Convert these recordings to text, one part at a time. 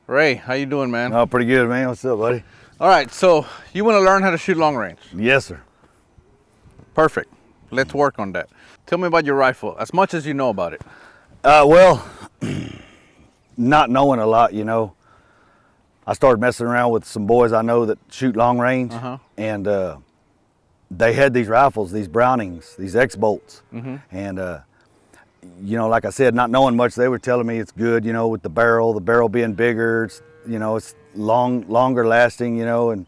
Ray, how you doing, man? Oh, pretty good, man. What's up, buddy? All right, so you want to learn how to shoot long range? Yes, sir. Perfect. Let's work on that. Tell me about your rifle, as much as you know about it. Well, not knowing a lot, you know, I started messing around with some boys I know that shoot long range, and they had these rifles, these Brownings, these X-Bolts, and you know, like I said, not knowing much, they were telling me it's good, you know, with the barrel being bigger, it's, you know, it's longer lasting, you know, and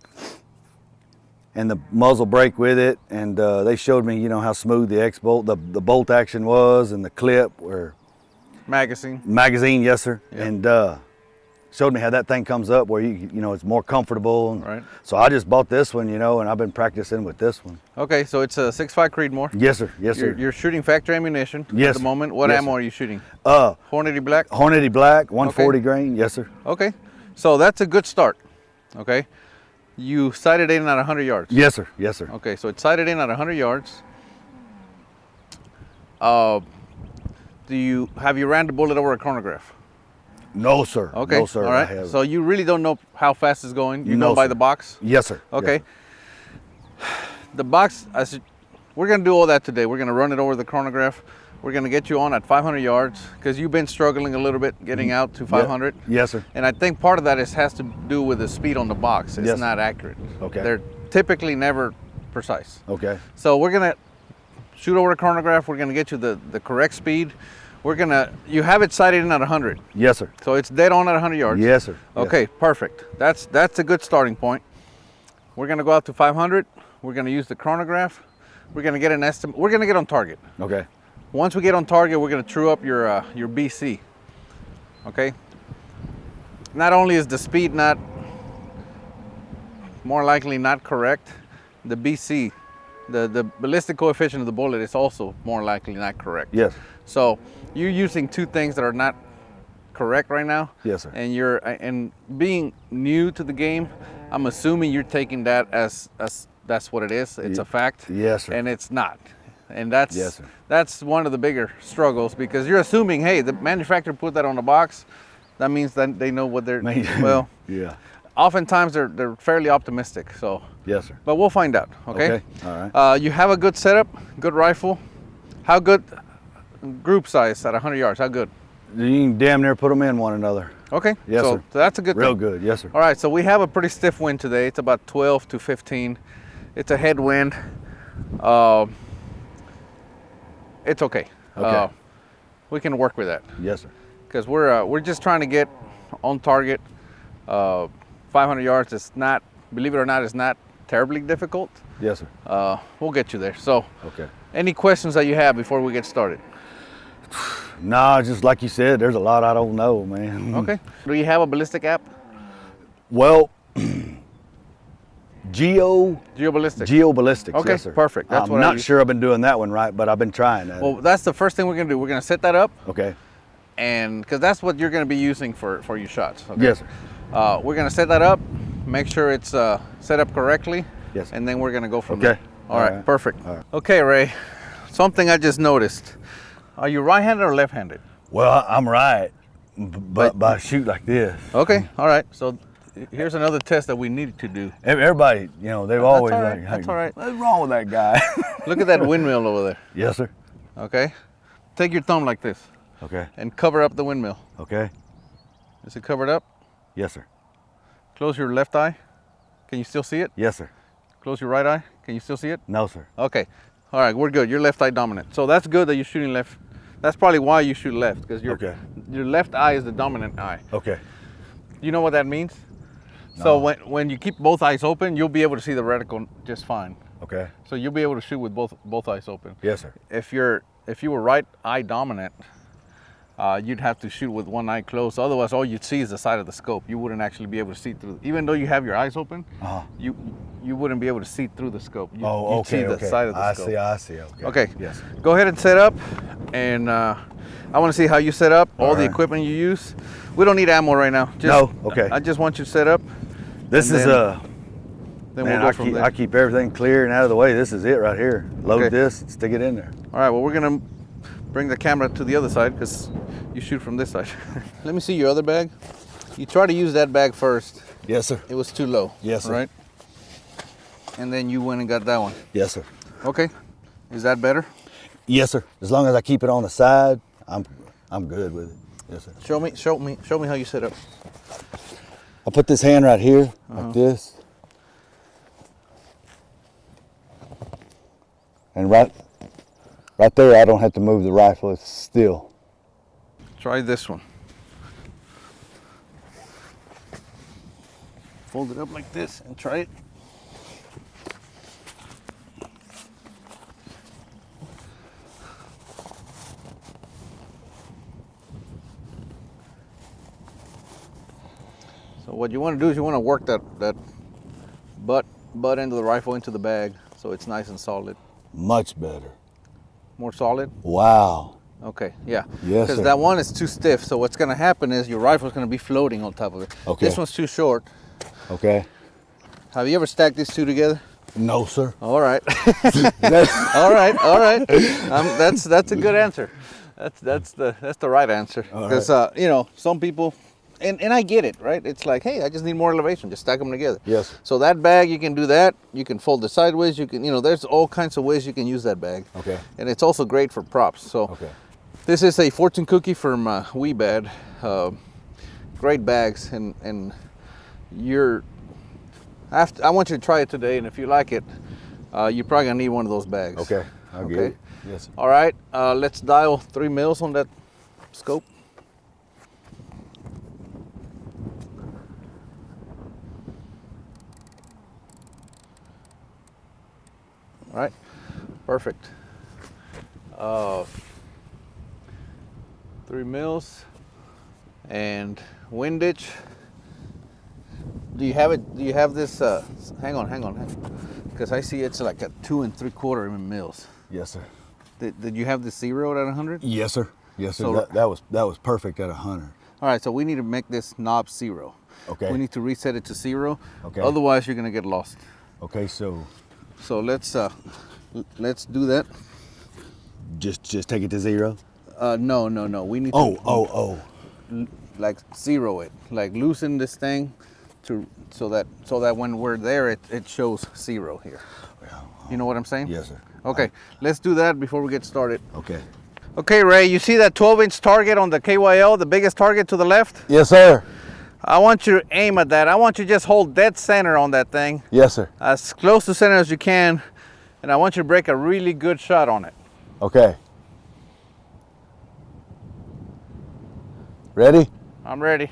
the muzzle brake with it, and they showed me, you know, how smooth the X-Bolt, the bolt action was, and the clip were magazine, yes sir. Yep. And showed me how that thing comes up where you know, it's more comfortable, and right. So I just bought this one, you know, and I've been practicing with this one. Okay, so it's a 6.5 Creedmoor. Yes sir. Yes sir. You're shooting factory ammunition yes, at the moment. What yes, ammo sir. are you shooting? Hornady Black. 140 grain. Yes sir. Okay, so that's a good start. Okay, you sighted in at 100 yards. Yes sir. Yes sir. Okay, so it's sighted in at 100 yards. Have you ran the bullet over a chronograph? No sir. Okay. No sir. All right. So you really don't know how fast it's going. You know by the box. Yes sir. Okay. Yes, sir. The box. We're gonna do all that today. We're gonna run it over the chronograph. We're gonna get you on at 500 yards because you've been struggling a little bit getting out to 500. Yes sir. And I think part of that has to do with the speed on the box. It's not accurate. Okay. They're typically never precise. Okay. So we're gonna shoot over the chronograph. We're gonna get you the correct speed. You have it sighted in at 100. Yes sir. So it's dead on at 100 yards. Yes sir. Okay, yes. Perfect. That's a good starting point. We're gonna go out to 500. We're gonna use the chronograph. We're gonna get an estimate. We're gonna get on target. Okay. Once we get on target, we're gonna true up your BC. Okay. Not only is the speed more likely not correct, the BC, the ballistic coefficient of the bullet is also more likely not correct. Yes. So you're using two things that are not correct right now. Yes, sir. And being new to the game, I'm assuming you're taking that as that's what it is. It's a fact. Yes, sir. And it's not. And that's yes, sir. That's one of the bigger struggles because you're assuming, hey, the manufacturer put that on the box. That means that they know what they're well. Yeah. Oftentimes they're fairly optimistic. So. Yes, sir. But we'll find out. Okay. Okay. All right. You have a good setup, good rifle. How good? Group size at 100 yards, how good? You can damn near put them in one another. Okay, yes, so sir. That's a good Real thing. good, yes, sir. All right, so we have a pretty stiff wind today. It's about 12 to 15. It's a headwind. It's okay. Okay. We can work with that. Yes, sir. Because we're just trying to get on target. 500 yards is not, believe it or not, is not terribly difficult. Yes, sir. We'll get you there. So, okay. Any questions that you have before we get started? Nah, just like you said, there's a lot I don't know, man. Okay. Do you have a ballistic app? Well, Geoballistics. Okay, yes, sir. Perfect. That's I'm not sure I've been doing that one right, but I've been trying that. Well, that's the first thing we're gonna do. We're gonna set that up. Okay. And because that's what you're gonna be using for your shots. Okay? Yes, sir. We're gonna set that up, make sure it's set up correctly. Yes, sir. And then we're gonna go from there. Okay. All right. Perfect. All right. Okay, Ray. Something I just noticed. Are you right-handed or left-handed? Well, I'm right, but I shoot like this. Okay. All right. So here's another test that we need to do. Everybody, you know, they've always all right. like, That's all right. What's wrong with that guy? Look at that windmill over there. Yes, sir. Okay. Take your thumb like this. Okay. And cover up the windmill. Okay. Is it covered up? Yes, sir. Close your left eye. Can you still see it? Yes, sir. Close your right eye. Can you still see it? No, sir. Okay. All right, we're good. You're left eye dominant. So that's good that you're shooting left. That's probably why you shoot left, because your left eye is the dominant eye. Okay. You know what that means? No. So when you keep both eyes open, you'll be able to see the reticle just fine. Okay. So you'll be able to shoot with both eyes open. Yes, sir. If you were right eye dominant, you'd have to shoot with one eye closed. Otherwise, all you'd see is the side of the scope. You wouldn't actually be able to see through. Even though you have your eyes open, you wouldn't be able to see through the scope. You'd see the side of the scope. I see. Okay. Okay. Yes. Go ahead and set up, and I want to see how you set up, all the equipment you use. We don't need ammo right now. No. Okay. I just want you to set up. This is Then man, we'll go from there. I keep everything clear and out of the way. This is it right here. Load this, stick it in there. All right. Well, we're gonna bring the camera to the other side because you shoot from this side. Let me see your other bag. You try to use that bag first. Yes, sir. It was too low. Yes, sir. Right? And then you went and got that one. Yes, sir. Okay. Is that better? Yes, sir. As long as I keep it on the side, I'm good with it. Yes, sir. Show me how you set up. I put this hand right here, like this. And right there, I don't have to move the rifle. It's still. Try this one. Fold it up like this and try it. So what you want to do is you want to work that butt end of the rifle into the bag so it's nice and solid. Much better. More solid? Wow. Okay, yeah. Yes, because sir. that one is too stiff. So what's going to happen is your rifle's going to be floating on top of it. Okay. This one's too short. Okay. Have you ever stacked these two together? No, sir. All right. all right. That's a good answer. That's the right answer. Because you know, some people, and I get it, right? It's like, hey, I just need more elevation. Just stack them together. Yes. So that bag, you can do that. You can fold it sideways. You can, there's all kinds of ways you can use that bag. Okay. And it's also great for props. So okay. This is a fortune cookie from Weebad. Great bags, and I want you to try it today, and if you like it, you're probably gonna need one of those bags. Okay. I'll get it. Yes. Sir. All right. Let's dial 3 mils on that scope. All right. Perfect. 3 mils and windage. Do you have it? Do you have this? Hang on. Because I see it's like a 2 3/4 mils. Yes, sir. Did you have the zeroed at 100? Yes, sir. Yes, sir. So, that was perfect at 100. All right, so we need to make this knob 0. Okay. We need to reset it to 0. Okay. Otherwise, you're gonna get lost. Okay, so let's do that. Just take it to 0. No. We need to like 0 it, like loosen this thing so that when we're there, it shows 0 here. You know what I'm saying? Yes, sir. Okay, let's do that before we get started. Okay. Okay, Ray, you see that 12-inch target on the KYL, the biggest target to the left? Yes, sir. I want you to aim at that. I want you to just hold dead center on that thing. Yes, sir. As close to center as you can, and I want you to break a really good shot on it. Okay. Ready? I'm ready.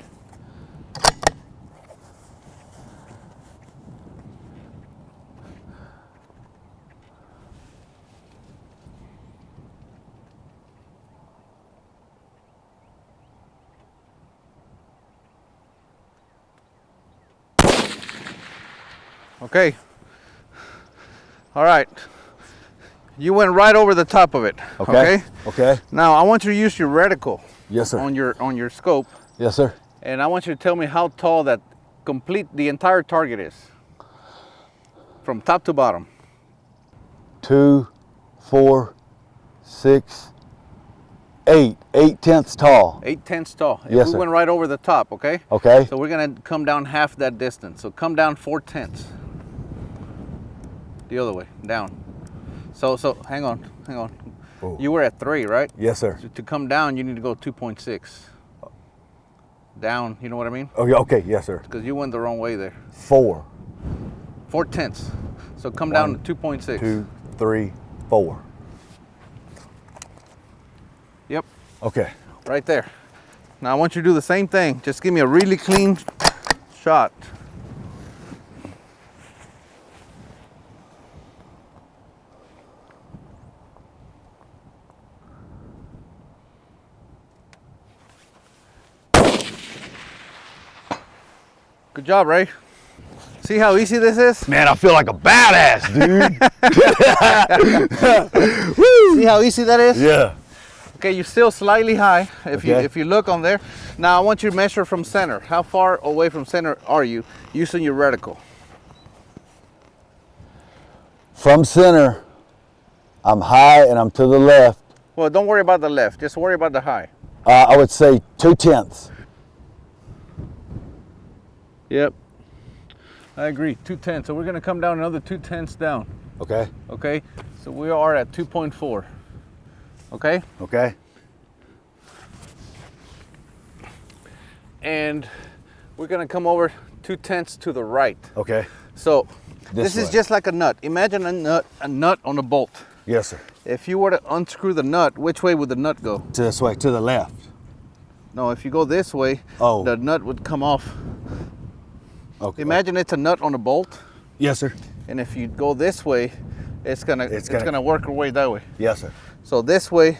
Okay. All right. You went right over the top of it. Okay. Okay. Now I want you to use your reticle. Yes, sir. On your scope. Yes, sir. And I want you to tell me how tall the entire target is. From top to bottom. 2, 4, 6, 8. 8/10 tall. 8/10 tall. Yes, we sir. went right over the top, okay? Okay. So we're gonna come down half that distance. So come down 4/10. The other way, down. So hang on. Ooh. You were at 3, right? Yes, sir. So to come down, you need to go 2.6. Down, you know what I mean? Oh, yeah, okay, yes, sir. Because you went the wrong way there. 4. 4/10. So come down to 2.6. 2, 3, 4. Yep, Okay. right there. Now I want you to do the same thing. Just give me a really clean shot. Good job, Ray. See how easy this is? Man, I feel like a badass, dude. See how easy that is? Yeah. Okay, you're still slightly high Okay. if you look on there. Now I want you to measure from center. How far away from center are you using your reticle? From center, I'm high and I'm to the left. Well, don't worry about the left. Just worry about the high. I would say 2/10. Yep. I agree. 210. So we're gonna come down another 2/10 down. Okay. Okay. So we are at 2.4. Okay. Okay. And we're gonna come over 2/10 to the right. Okay. So this is way. just like a nut. Imagine a nut on a bolt. Yes, sir. If you were to unscrew the nut, which way would the nut go? To this way, to the left. No, if you go this way, Oh. the nut would come off. Okay. Imagine it's a nut on a bolt, Yes, sir. and if you go this way, it's gonna work your way that way. Yes, sir. So this way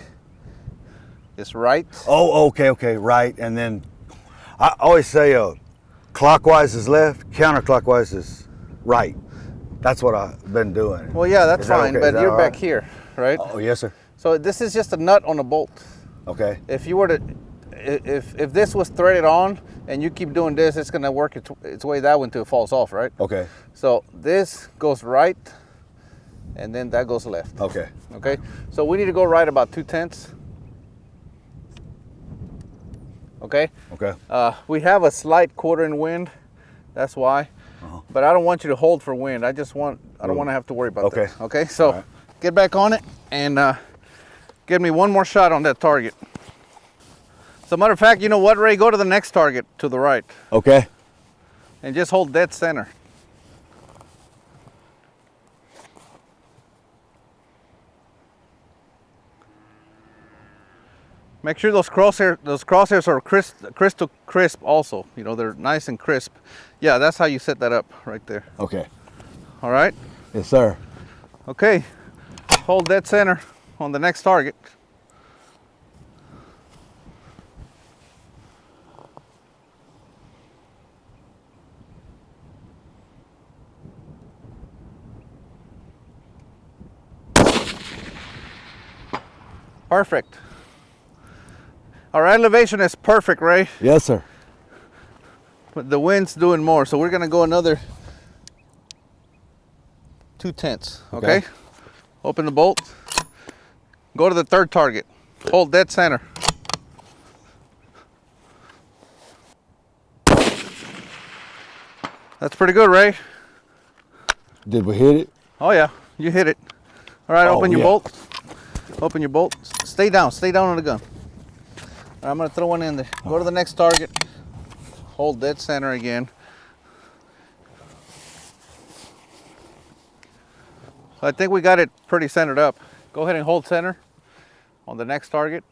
is right. Oh, okay, okay, right. And then I always say clockwise is left, counterclockwise is right. That's what I've been doing. Well, yeah, that's Is that fine, okay? Is but that you're all back right? here, right? Oh, yes, sir. So this is just a nut on a bolt. Okay. If you were to, if this was threaded on and you keep doing this, it's gonna work its way that way until it falls off, right? Okay. So this goes right, and then that goes left. Okay. Okay. So we need to go right about 2/10. Okay. Okay. We have a slight quartering wind, that's why. But I don't want you to hold for wind. I don't want to have to worry about Okay. that. Okay. So right. get back on it and give me one more shot on that target. As a matter of fact, you know what, Ray? Go to the next target to the right Okay. and just hold dead center. Make sure those crosshairs are crystal crisp also. You know, they're nice and crisp. Yeah, that's how you set that up right there. Okay. All right? Yes, sir. Okay. Hold dead center on the next target. Perfect. Our elevation is perfect, Ray. Yes, sir. But the wind's doing more, so we're gonna go another 2/10. Okay? Okay. Open the bolt. Go to the third target. Hold dead center. That's pretty good, Ray. Did we hit it? Oh yeah, you hit it. All right, Oh, open your yeah. bolt. Open your bolt. Stay down on the gun. All right, I'm gonna throw one in there. Go to the next target. Hold dead center again. I think we got it pretty centered up. Go ahead and hold center on the next target.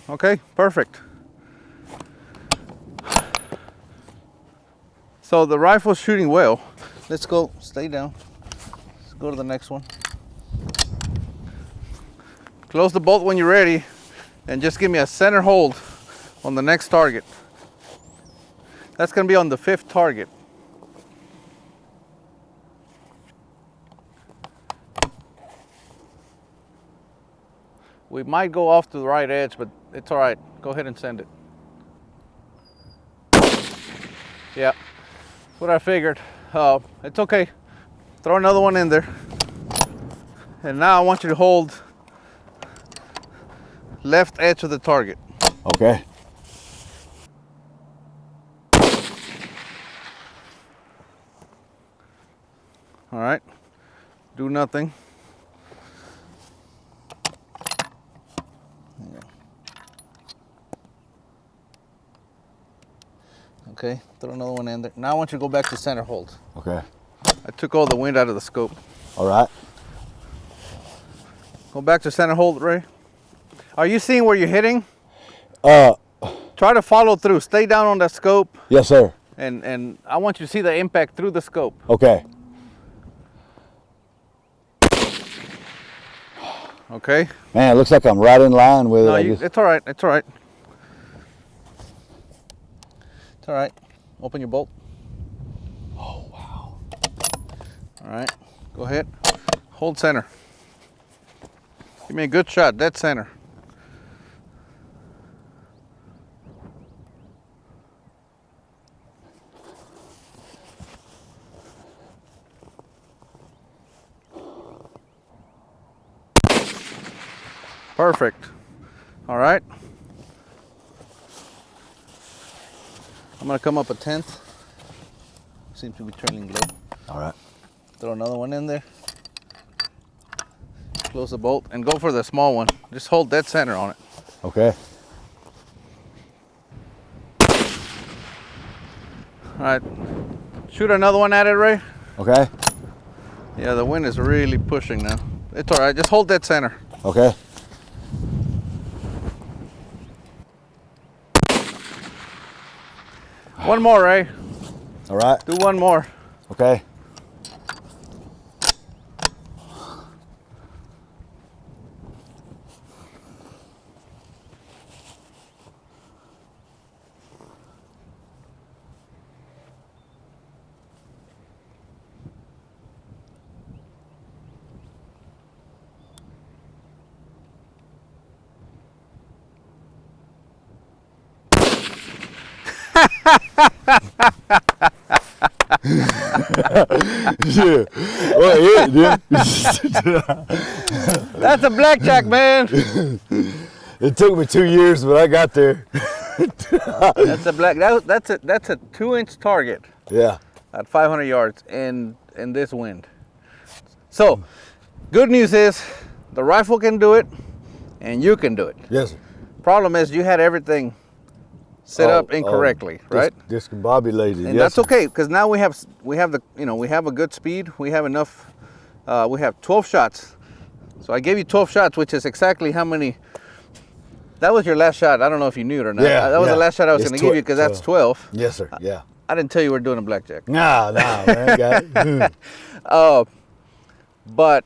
Okay, perfect. So the rifle's shooting well. Let's go, stay down. Let's go to the next one. Close the bolt when you're ready and just give me a center hold on the next target. That's gonna be on the 5th target. We might go off to the right edge, but it's all right. Go ahead and send it. Yeah, that's what I figured. It's okay. Throw another one in there. And now I want you to hold left edge of the target. Okay. All right. Do nothing. Okay, throw another one in there. Now I want you to go back to center hold. Okay. I took all the wind out of the scope. All right. Go back to center hold, Ray. Are you seeing where you're hitting? Uh, Try to follow through. Stay down on that scope, yes, sir. and I want you to see the impact through the scope. Okay. Okay? Man, it looks like I'm right in line with No, it. it's all right. It's all right. It's all right. Open your bolt. Oh, wow. All right. Go ahead. Hold center. Give me a good shot. Dead center. Perfect. All right. I'm gonna come up a 10th. Seems to be turning low. All right. Throw another one in there. Close the bolt and go for the small one. Just hold dead center on it. Okay. All right. Shoot another one at it, Ray. Okay. Yeah, the wind is really pushing now. It's all right. Just hold dead center. Okay. One more, Ray. All right. Do one more. Okay. Yeah. Well, yeah, dude. That's a blackjack, man. It took me 2 years, but I got there. That's a that's a 2-inch target Yeah. at 500 yards in this wind. So, good news is the rifle can do it, and you can do it. Yes, sir. Problem is you had everything set up incorrectly, right? Discombobulated. And yes, that's sir. okay, because now we have a good speed. We have enough. We have 12 shots. So I gave you 12 shots, which is exactly how many. That was your last shot. I don't know if you knew it or not. Yeah, that was yeah. the last shot I was It's going to give you, because that's 12. Yes, sir. Yeah. I didn't tell you we were doing a blackjack. Nah, man. Got it. But,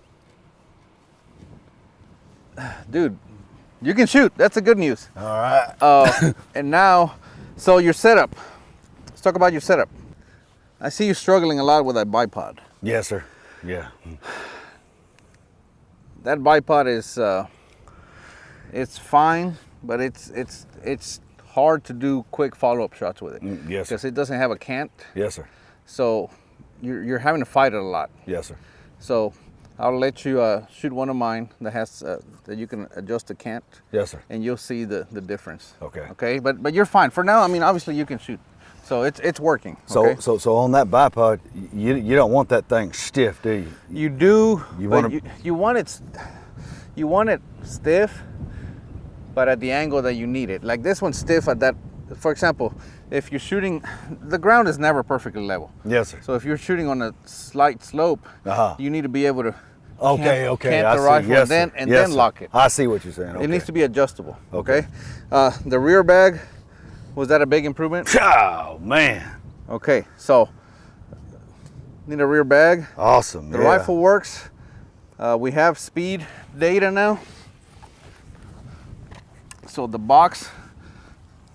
dude, you can shoot. That's the good news. All right. And now, so your setup. Let's talk about your setup. I see you struggling a lot with that bipod. Yes, sir. Yeah. That bipod is, it's fine, but it's hard to do quick follow-up shots with it. Yes, sir. Because it doesn't have a cant. Yes, sir. So you're having to fight it a lot. Yes, sir. So I'll let you shoot one of mine that has that you can adjust the cant. Yes, sir. And you'll see the difference. Okay. Okay, but you're fine for now. I mean, obviously you can shoot, so it's working. Okay? So on that bipod, you don't want that thing stiff, do you? You do. You but want you want it stiff, but at the angle that you need it. Like this one's stiff at that. For example, if you're shooting, the ground is never perfectly level. Yes, sir. So if you're shooting on a slight slope, you need to be able to Okay. cant I the see. rifle Yes, and sir. then lock it. I see what you're saying. Okay. It needs to be adjustable. Okay. The rear bag, was that a big improvement? Oh man. Okay, so need a rear bag. Awesome. The rifle works. We have speed data now. So the box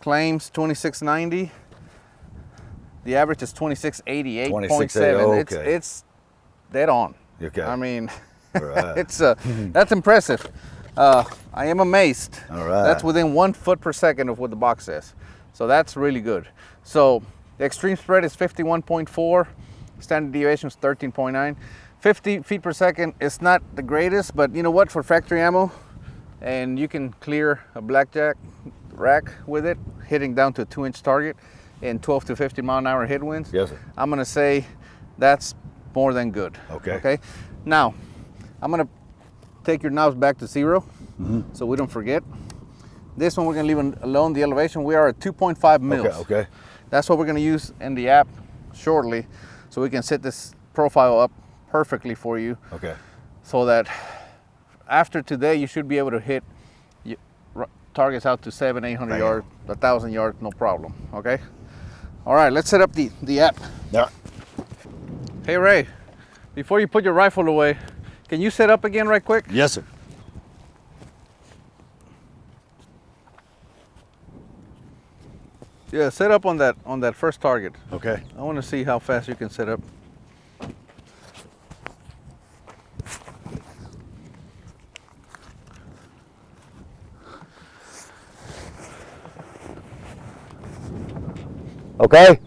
claims 2690. The average is 2688.7. 2680, okay. It's dead on. Okay. I mean, Right. it's that's impressive. I am amazed. All right. That's within 1 foot per second of what the box says. So that's really good. So the extreme spread is 51.4. Standard deviation is 13.9. 50 feet per second is not the greatest, but you know what? For factory ammo, and you can clear a blackjack rack with it, hitting down to a 2-inch target in 12 to 15 mile an hour headwinds. Yes, sir. I'm gonna say that's more than good. Okay. Okay. Now, I'm gonna take your knobs back to 0, so we don't forget. This one we're gonna leave alone. The elevation, we are at 2.5 mils. Okay. That's what we're gonna use in the app shortly, so we can set this profile up perfectly for you, Okay. so that after today you should be able to hit targets out to 700-800 Bam. yards, 1,000 yards, no problem. Okay. All right, let's set up the app. Yeah. Hey Ray, before you put your rifle away, can you set up again right quick? Yes, sir. Yeah, set up on that first target. Okay. I want to see how fast you can set up. Okay.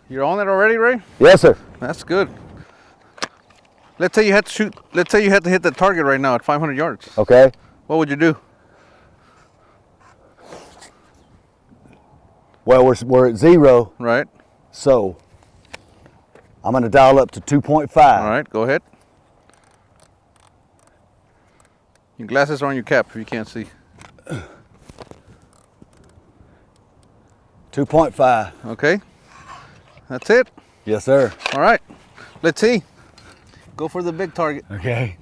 You're on it already, Ray? Yes, sir. That's good. Let's say you had to shoot. Let's say you had to hit the target right now at 500 yards. Okay. What would you do? Well, we're at 0. Right. So I'm going to dial up to 2.5. All right, go ahead. Your glasses are on your cap if you can't see. 2.5. Okay. That's it. Yes, sir. All right. Let's see. Go for the big target. Okay.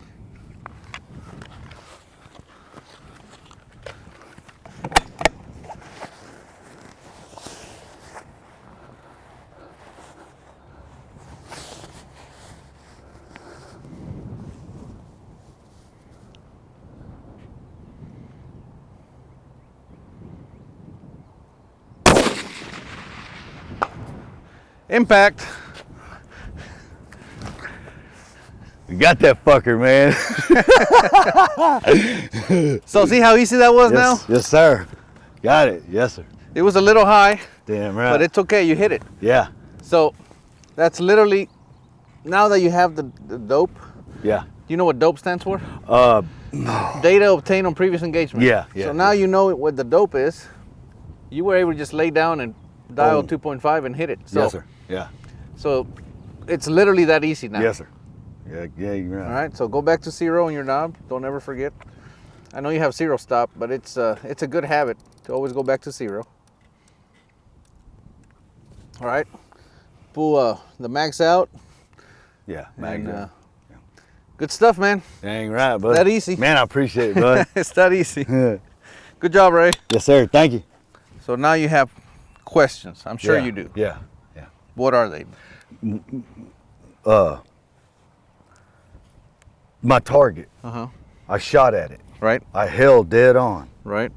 Impact. You got that fucker, man. So see how easy that was now? Yes, sir. Got it. Yes, sir. It was a little high, Damn right. but it's okay. You hit it. Yeah. So that's literally, now that you have the dope, Yeah. do you know what dope stands for? No. Data obtained on previous engagement. Yeah, yeah. So now you know what the dope is. You were able to just lay down and dial Boom. 2.5 and hit it. So, Yes, sir. Yeah. So it's literally that easy now. Yes, sir. Yeah, you're right. All right, so go back to 0 on your knob. Don't ever forget. I know you have 0 stop, but it's a good habit to always go back to 0. All right, pull the max out. Yeah, And, man. good stuff, man. Dang right, bud. That easy. Man, I appreciate it, bud. It's that easy. Good job, Ray. Yes, sir. Thank you. So now you have questions. I'm sure you do. Yeah. What are they? My target. Uh-huh. I shot at it. Right, I held dead on, right.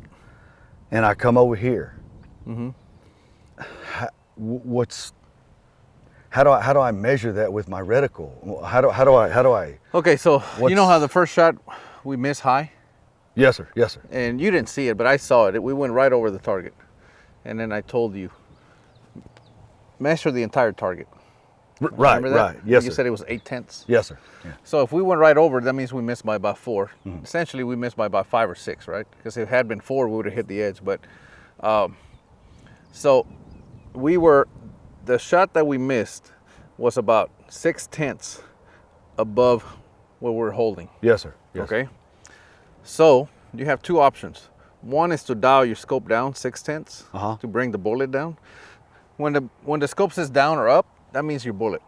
and I come over here. Mm-hmm. How do I measure that with my reticle? How do I? Okay, so you know how the first shot we missed high? Yes, sir. Yes, sir. And you didn't see it, but I saw it. We went right over the target. And then I told you, measure the entire target. Right, Remember that? right. Yes, You sir. said it was 8/10. Yes, sir. Yeah. So if we went right over, that means we missed by about 4. Mm-hmm. Essentially, we missed by about 5 or 6, right? Because if it had been 4, we would have hit the edge. But so the shot that we missed was about 6/10 above what we're holding. Yes, sir. Yes, Okay. So you have 2 options. One is to dial your scope down 6/10 Uh-huh. to bring the bullet down. When the scope says down or up, that means your bullet.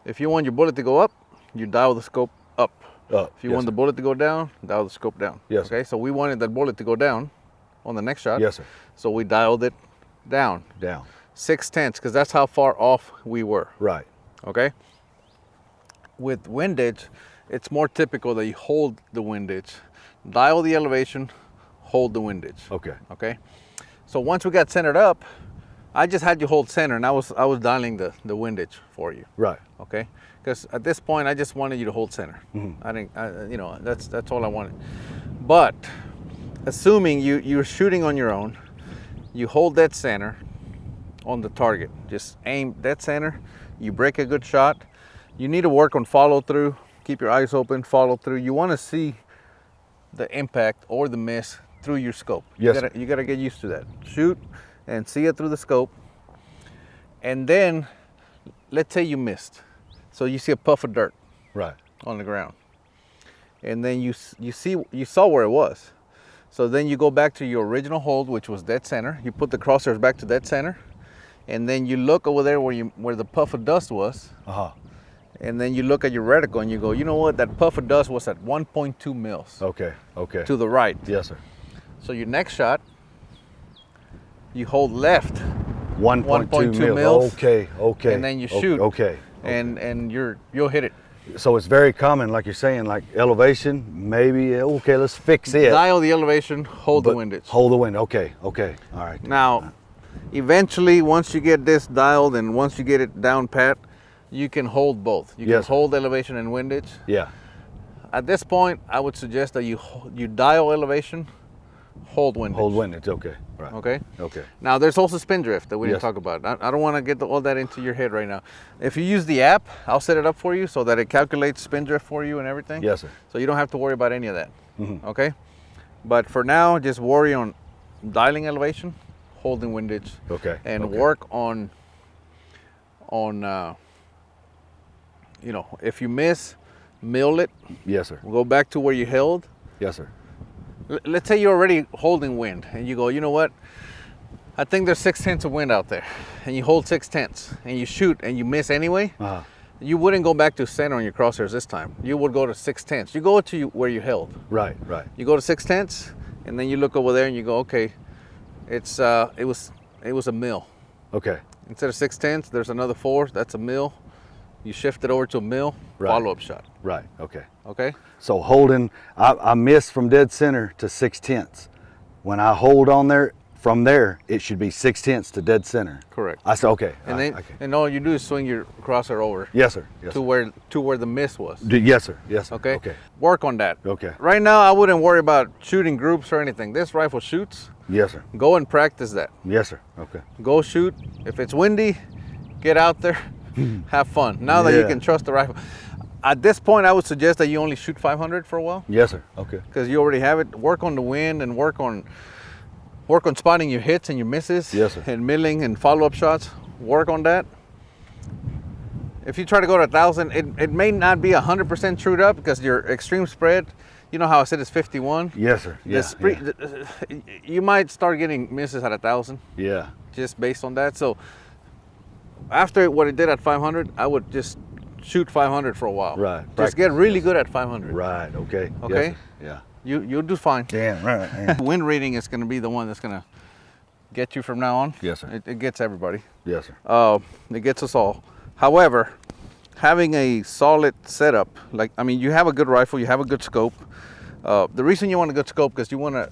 If you want your bullet to go up, you dial the scope up. Up. If you Yes, want the sir. bullet to go down, dial the scope down. Yes, sir. Okay. So we wanted that bullet to go down on the next shot. Yes, sir. So we dialed it down Down. 6/10 because that's how far off we were. Right. Okay. With windage, it's more typical that you hold the windage, dial the elevation, hold the windage. Okay. Okay. So once we got centered up, I just had you hold center, and I was dialing the windage for you. Right. Okay. Because at this point, I just wanted you to hold center. Mm-hmm. I didn't. That's all I wanted. But assuming you're shooting on your own, you hold dead center on the target. Just aim dead center. You break a good shot. You need to work on follow through. Keep your eyes open. Follow through. You want to see the impact or the miss through your scope. Yes, You gotta get used to that. Shoot and see it through the scope. And then, let's say you missed. So you see a puff of dirt Right. on the ground. And then you saw where it was. So then you go back to your original hold, which was dead center. You put the crosshairs back to dead center. And then you look over there where the puff of dust was. Uh-huh. And then you look at your reticle and you go, you know what? That puff of dust was at 1.2 mils Okay. Okay. to the right. Yes, sir. So your next shot, you hold left 1.2 mils. Okay. Okay. and then you shoot. Okay. and you'll hit it. So it's very common, like you're saying, like elevation, maybe, okay, let's fix it. Dial the elevation, hold the but windage. Hold the wind. Okay. Okay. All right. Now, eventually, once you get this dialed and once you get it down pat, you can hold both. You Yes, can hold elevation and windage. Yeah. At this point, I would suggest that you dial elevation, hold windage. Hold wind. It's okay. Right. Okay? Okay. Now, there's also spin drift that we didn't Yes. talk about. I don't want to get all that into your head right now. If you use the app, I'll set it up for you so that it calculates spin drift for you and everything. Yes, sir. So you don't have to worry about any of that. Mhm. Okay? But for now, just worry on dialing elevation, holding windage. Okay. And okay. work on you know, if you miss, mill it. Yes, sir. Go back to where you held. Yes, sir. Let's say you're already holding wind and you go, you know what? I think there's 6/10 of wind out there, and you hold 6/10 and you shoot and you miss anyway. You wouldn't go back to center on your crosshairs this time. You would go to 6/10. You go to where you held. Right, right. You go to 6/10, and then you look over there and you go, okay, it was a mill. Okay. Instead of 6/10, there's another 4. That's a mill. You shift it over to a mill. Right. Follow-up shot. Right. Okay. Okay. So holding, I miss from dead center to 6/10. When I hold on there, from there, it should be 6/10 to dead center. Correct. I said, okay. And then, and all you do is swing your crosshair over. Yes, sir. Yes, to where the miss was. yes, sir. Yes, sir. Okay. Okay. Work on that. Okay. Right now, I wouldn't worry about shooting groups or anything. This rifle shoots. Yes, sir. Go and practice that. Yes, sir. Okay. Go shoot. If it's windy, get out there, have fun. Now that you can trust the rifle. At this point, I would suggest that you only shoot 500 for a while. Yes, sir. Okay. Because you already have it. Work on the wind and work on spotting your hits and your misses. Yes, sir. And milling and follow-up shots. Work on that. If you try to go to 1,000, it may not be 100% trued up because your extreme spread, you know how I said it's 51? Yes, sir. Yeah, You might start getting misses at 1,000. Yeah. Just based on that. So after what it did at 500, I would just shoot 500 for a while. Right. Just get really good at 500. Right. Okay. Okay? Yes, yeah. You'll do fine. Damn right. Man. Wind rating is going to be the one that's going to get you from now on. Yes, sir. It gets everybody. Yes, sir. It gets us all. However, having a solid setup, you have a good rifle, you have a good scope. The reason you want a good scope because you want to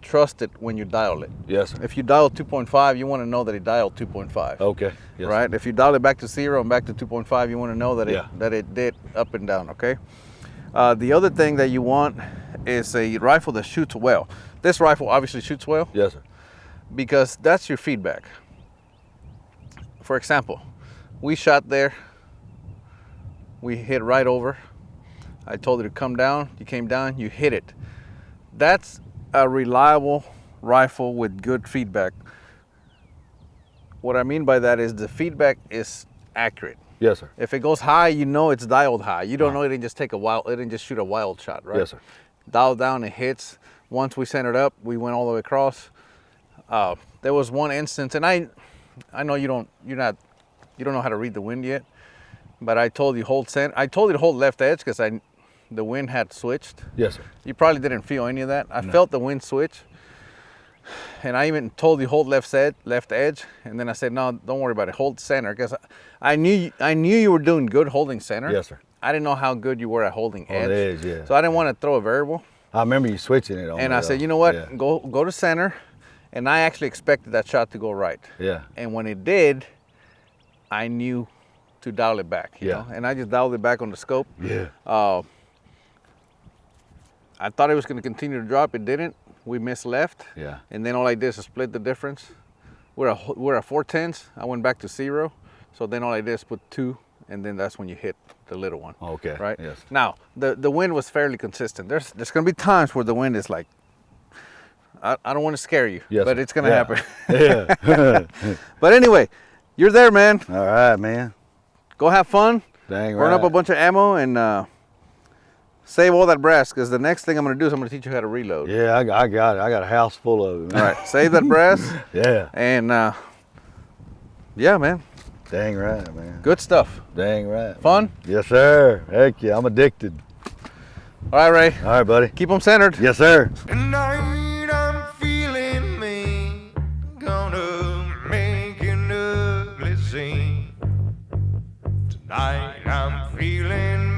trust it when you dial it. Yes, sir. If you dial 2.5, you want to know that it dialed 2.5. Okay. Yes, right? Sir. If you dial it back to 0 and back to 2.5, you want to know that it did up and down, okay? The other thing that you want is a rifle that shoots well. This rifle obviously shoots well. Yes, sir. Because that's your feedback. For example, we shot there, we hit right over. I told you to come down, you came down, you hit it. That's a reliable rifle with good feedback. What I mean by that is the feedback is accurate. Yes, sir. If it goes high, you know it's dialed high. You don't know it didn't just it didn't just shoot a wild shot, right? Yes, sir. Dialed down, it hits. Once we centered up, we went all the way across. There was one instance, and I know you don't know how to read the wind yet, but I told you I told you to hold left edge because the wind had switched. Yes, sir. You probably didn't feel any of that. I felt the wind switch, and I even told you hold left edge, and then I said no, don't worry about it, hold center because I knew you were doing good holding center. Yes, sir. I didn't know how good you were at holding edge. Yeah. So I didn't want to throw a variable. I remember you switching it on. And I said, you know what, go to center. And I actually expected that shot to go right. Yeah. And when it did, I knew to dial it back. You know? And I just dialed it back on the scope. Yeah. I thought it was going to continue to drop. It didn't. We missed left. Yeah. And then all I did is split the difference. We're at 4/10. I went back to 0. So then all I did is put 2. And then that's when you hit the little one. Okay. Right? Yes. Now, the wind was fairly consistent. There's going to be times where the wind is like, I don't want to scare you, but it's going to happen. Yeah. But anyway, you're there, man. All right, man. Go have fun. Dang Burn right. up a bunch of ammo and save all that brass because the next thing I'm going to do is I'm going to teach you how to reload. Yeah, I got it. I got a house full of it, man. All right, save that brass. Yeah. And yeah, man. Dang right, man. Good stuff. Dang right. Fun? Yes, sir. Heck yeah, I'm addicted. All right, Ray. All right, buddy. Keep them centered. Yes, sir. Tonight I'm feeling me, gonna make an ugly scene. Tonight I'm feeling